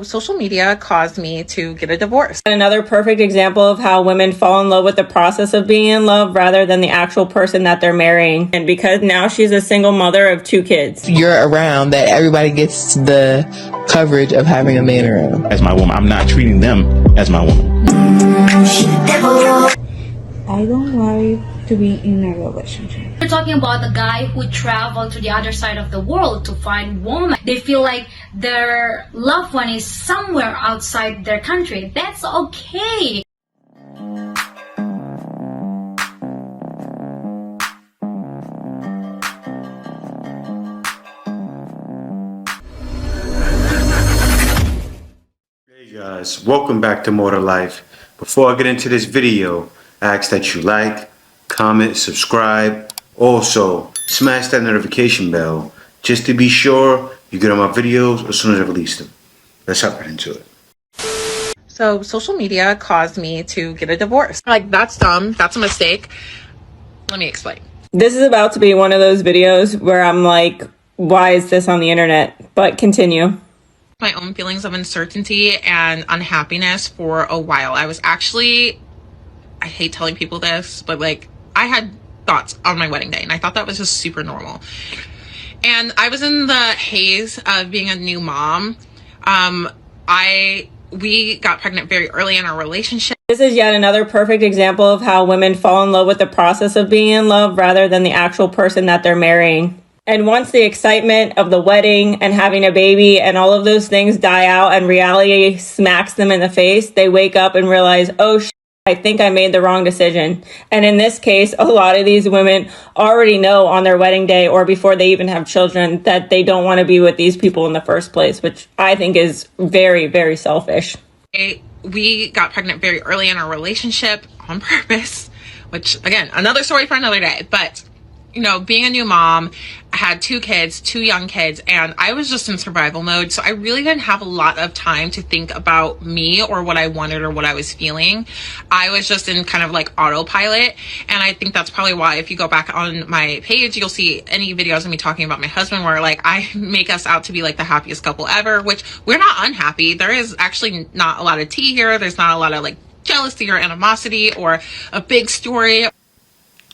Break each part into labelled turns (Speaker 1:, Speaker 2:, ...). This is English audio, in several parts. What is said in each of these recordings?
Speaker 1: Social media caused me to get a divorce.
Speaker 2: Another perfect example of how women fall in love with the process of being in love rather than the actual person that they're marrying. And because now she's a single mother of 2 kids.
Speaker 3: You're around that everybody gets the coverage of having a man around.
Speaker 4: As my woman, I'm not treating them as my woman.
Speaker 5: I don't like to be in a relationship.
Speaker 6: We're talking about the guy who traveled to the other side of the world to find woman. They feel like their loved one is somewhere outside their country. That's okay.
Speaker 7: Hey guys, welcome back to More to Life. Before I get into this video, I ask that you like, comment, subscribe. Also, smash that notification bell just to be sure you get on my videos as soon as I release them. Let's hop right into it.
Speaker 1: So social media caused me to get a divorce. Like, that's dumb. That's a mistake. Let me explain.
Speaker 2: This is about to be one of those videos where I'm like, why is this on the internet? But continue.
Speaker 1: My own feelings of uncertainty and unhappiness for a while. I was actually, I hate telling people this, but like, I had thoughts on my wedding day and I thought that was just super normal. And I was in the haze of being a new mom. We got pregnant very early in our relationship.
Speaker 2: This is yet another perfect example of how women fall in love with the process of being in love rather than the actual person that they're marrying. And once the excitement of the wedding and having a baby and all of those things die out and reality smacks them in the face, they wake up and realize, oh, I think I made the wrong decision. And in this case, a lot of these women already know on their wedding day or before they even have children that they don't want to be with these people in the first place, which I think is very, very selfish.
Speaker 1: We got pregnant very early in our relationship on purpose, which again, another story for another day. But you know, being a new mom, I had 2 kids, 2 young kids, and I was just in survival mode. So I really didn't have a lot of time to think about me or what I wanted or what I was feeling. I was just in kind of like autopilot. And I think that's probably why if you go back on my page, you'll see any videos of me talking about my husband where like I make us out to be like the happiest couple ever, which we're not unhappy. There is actually not a lot of tea here. There's not a lot of like jealousy or animosity or a big story.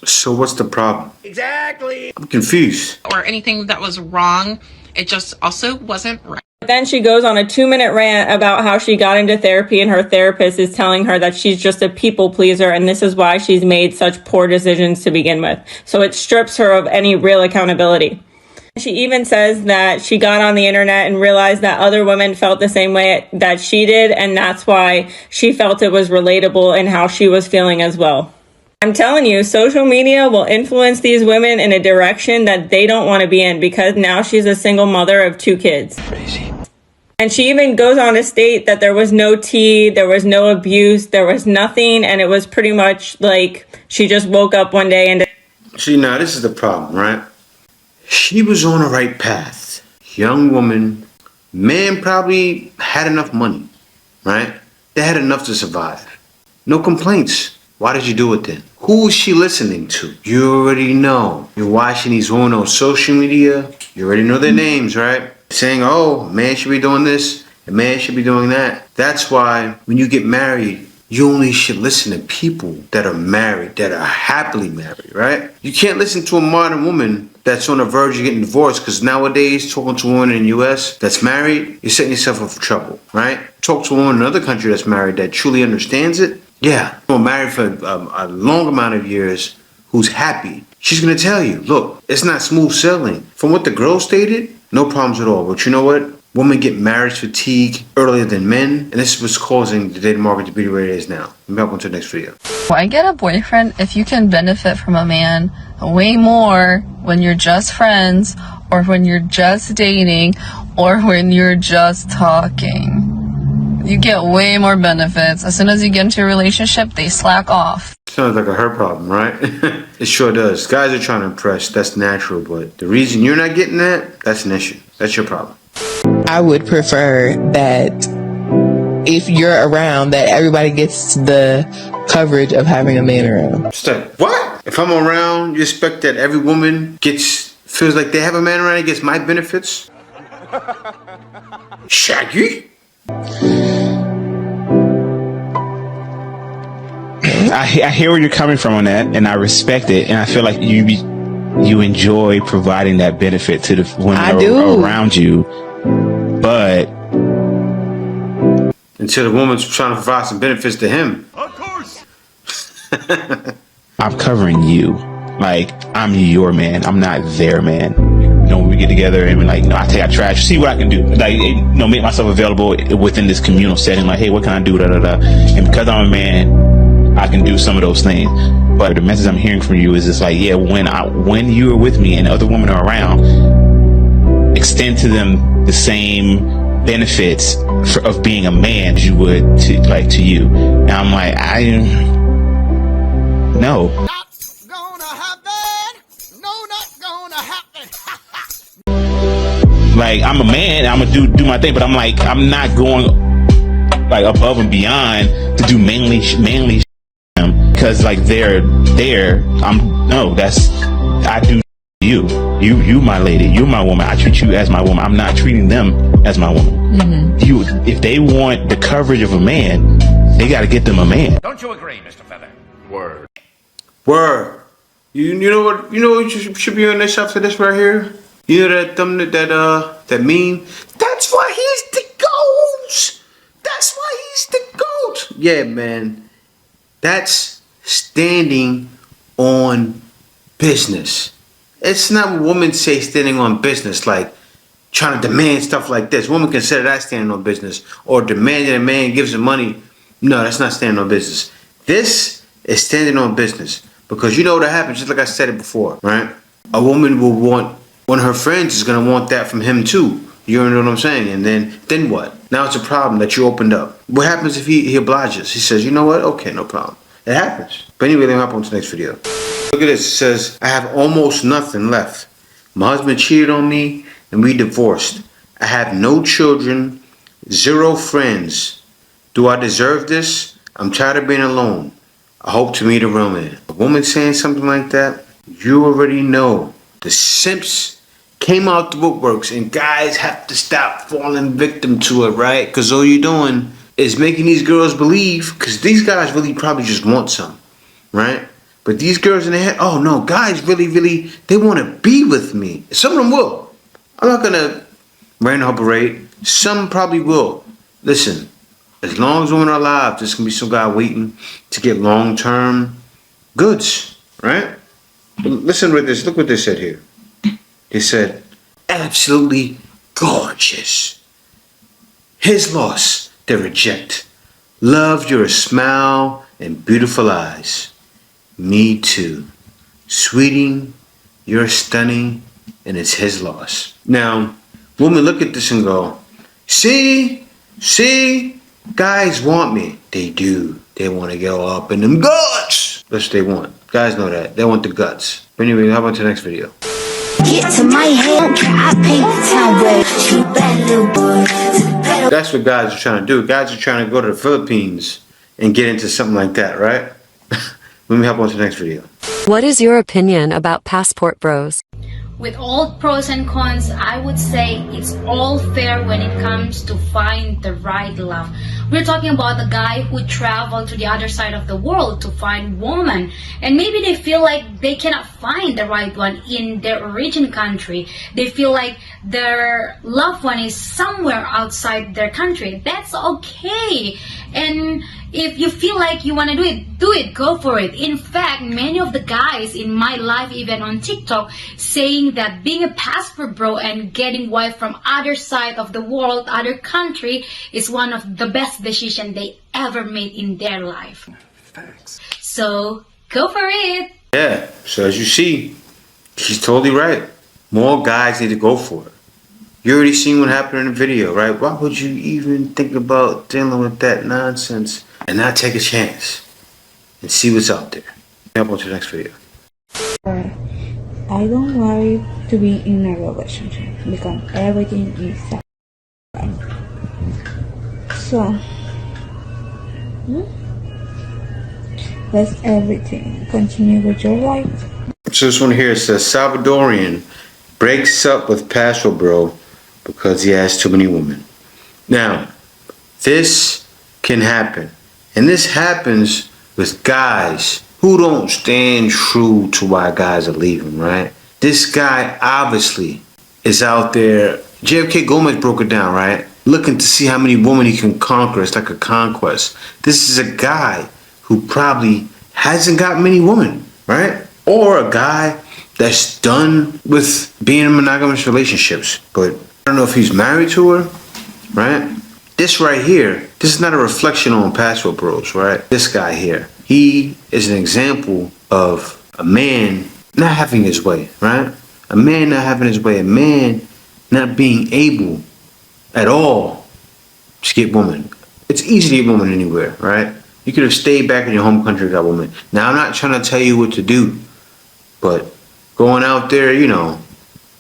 Speaker 7: So what's the problem? Exactly. I'm confused.
Speaker 1: Or anything that was wrong. It just also wasn't right.
Speaker 2: Then she goes on a 2-minute rant about how she got into therapy and her therapist is telling her that she's just a people pleaser and this is why she's made such poor decisions to begin with. So it strips her of any real accountability. She even says that she got on the internet and realized that other women felt the same way that she did, and that's why she felt it was relatable in how she was feeling as well. I'm telling you, social media will influence these women in a direction that they don't want to be in because now she's a single mother of 2 kids.
Speaker 4: Crazy.
Speaker 2: And she even goes on to state that there was no tea, there was no abuse, there was nothing, and it was pretty much like she just woke up one day and...
Speaker 7: See, now this is the problem, right? She was on the right path. Young woman, man probably had enough money, right? They had enough to survive. No complaints. Why did you do it then? Who is she listening to? You already know. You're watching these women on social media. You already know their names, right? Saying, oh, a man should be doing this. A man should be doing that. That's why when you get married, you only should listen to people that are married, that are happily married, right? You can't listen to a modern woman that's on the verge of getting divorced because nowadays, talking to a woman in the U.S. that's married, you're setting yourself up for trouble, right? Talk to a woman in another country that's married that truly understands it. Yeah, I'm married for a long amount of years who's happy. She's going to tell you, look, it's not smooth sailing. From what the girl stated, no problems at all. But you know what? Women get marriage fatigue earlier than men, and this is what's causing the dating market to be where it is now. Let me hop on to the next video.
Speaker 8: Why get a boyfriend if you can benefit from a man way more when you're just friends, or when you're just dating, or when you're just talking? You get way more benefits. As soon as you get into a relationship, they slack off.
Speaker 7: Sounds like a her problem, right? It sure does. Guys are trying to impress. That's natural. But the reason you're not getting that, that's an issue. That's your problem.
Speaker 3: I would prefer that if you're around, that everybody gets the coverage of having a man around.
Speaker 7: It's like, what? If I'm around, you expect that every woman feels like they have a man around and gets my benefits? Shaggy?
Speaker 4: I hear where you're coming from on that, and I respect it, and I feel like you enjoy providing that benefit to the women around you, but
Speaker 7: until the woman's trying to provide some benefits to him.
Speaker 9: Of course.
Speaker 4: I'm covering you. Like, I'm your man. I'm not their man. You know, when we get together and we're like, I take out trash, see what I can do. Like, make myself available within this communal setting. Like, hey, what can I do? Da, da, da. And because I'm a man, I can do some of those things. But the message I'm hearing from you is just like, yeah, when you are with me and other women are around, extend to them the same benefits of being a man as you would to you. And I'm like, no.
Speaker 9: Not gonna happen. No, not gonna happen.
Speaker 4: Like, I'm a man, I'm gonna do my thing, but I'm like, I'm not going like above and beyond to do manly because like they're there. I do you my lady, you're my woman. I treat you as my woman. I'm not treating them as my woman. If they want the coverage of a man, they got to get them a man.
Speaker 9: Don't you agree, Mr. Feather? Word.
Speaker 7: Word. You know what you should be on this after this right here? You know that meme? That's why he's the GOAT! That's why he's the GOAT! Yeah, man. That's standing on business. It's not what women say standing on business, like trying to demand stuff like this. Women consider that standing on business, or demanding a man gives them money. No, that's not standing on business. This is standing on business, because you know what happens, just like I said it before, right? A woman will want, one of her friends is going to want that from him too. You know what I'm saying? And then what? Now it's a problem that you opened up. What happens if he obliges? He says, you know what? Okay, no problem. It happens. But anyway, let me hop on to the next video. Look at this. It says, I have almost nothing left. My husband cheated on me and we divorced. I have no children, 0 friends. Do I deserve this? I'm tired of being alone. I hope to meet a real man. A woman saying something like that, you already know. The simps came out the woodworks, and guys have to stop falling victim to it, right? Because all you're doing is making these girls believe, because these guys really probably just want some, right? But these girls in their head, oh no, guys really, they want to be with me. Some of them will. I'm not going to rain or parade. Some probably will. Listen, as long as women are alive, there's going to be some guy waiting to get long-term goods, right? But listen to this. Look what they said here. They said, absolutely gorgeous. His loss, they reject. Love your smile and beautiful eyes. Me too. Sweetie, you're stunning, and it's his loss. Now, women look at this and go, see, guys want me. They do. They want to go up in them guts. That's what they want. Guys know that. They want the guts. But anyway, how about the next video?
Speaker 10: Get to my head, I paint the town red. She bad little boy.
Speaker 7: That's what guys are trying to do. Guys are trying to go to the Philippines and get into something like that, right? Let me hop on to the next video.
Speaker 11: What is your opinion about passport bros?
Speaker 6: With all pros and cons, I would say it's all fair when it comes to find the right love. We're talking about the guy who traveled to the other side of the world to find woman, and maybe they feel like they cannot find the right one in their origin country. They feel like their loved one is somewhere outside their country. That's okay. And if you feel like you want to do it, go for it. In fact, many of the guys in my live event on TikTok saying that being a passport bro and getting wife from other side of the world, other country, is one of the best decisions they ever made in their life.
Speaker 7: Thanks.
Speaker 6: So, go for it.
Speaker 7: Yeah, so as you see, she's totally right. More guys need to go for it. You already seen what happened in the video, right? Why would you even think about dealing with that nonsense and not take a chance and see what's out there? Jump on to the next video.
Speaker 5: I don't worry to be in a relationship because everything is fine. So, that's everything. Continue with your life.
Speaker 7: So this one here says Salvadorian breaks up with passport bro because he has too many women. Now, This can happen. And this happens with guys who don't stand true to why guys are leaving, right? This guy obviously is out there. JFK Gomez broke it down, right? Looking to see how many women he can conquer. It's like a conquest. This is a guy who probably hasn't got many women, right? Or a guy that's done with being in monogamous relationships. But I don't know if he's married to her, right? This right here, this is not a reflection on Passport Bros, right? This guy here, he is an example of a man not having his way, right? A man not having his way, a man not being able at all to get women. It's easy to get women anywhere, right? You could have stayed back in your home country and got women. Now, I'm not trying to tell you what to do, but going out there, you know,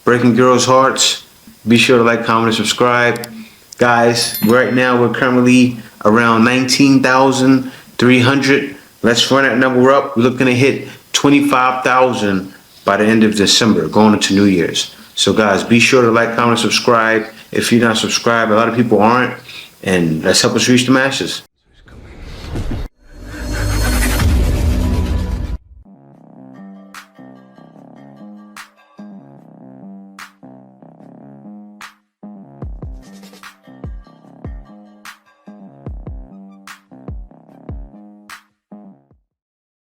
Speaker 7: breaking girls' hearts, be sure to like, comment, and subscribe. Guys, right now we're currently around 19,300. Let's run that number up. We're looking to hit 25,000 by the end of December, going into New Year's. So guys, be sure to like, comment, subscribe. If you're not subscribed, a lot of people aren't, and let's help us reach the masses.